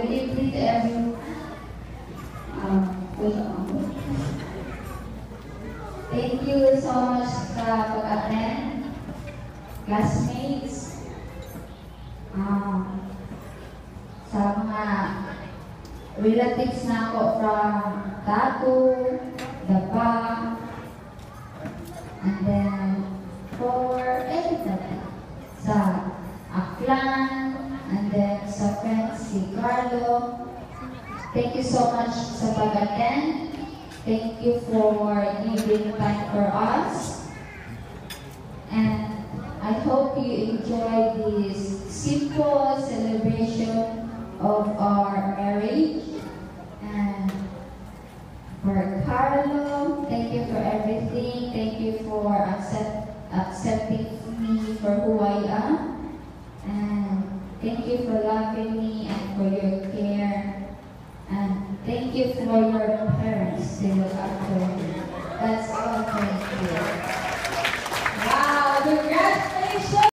Good evening to everyone. Thank you so much sa pag-attend, classmates, sa mga relatives na ako from Tato, Dapa, and then for everybody sa Aklan, and then sa friends si Carlo. Thank you so much sa pag-attend. Thank you for giving time for us. And I hope you enjoy this simple celebration of our marriage. And for Carlo, thank you for everything. Thank you for accepting me for who I am. And thank you for loving me and for your care. And thank you for your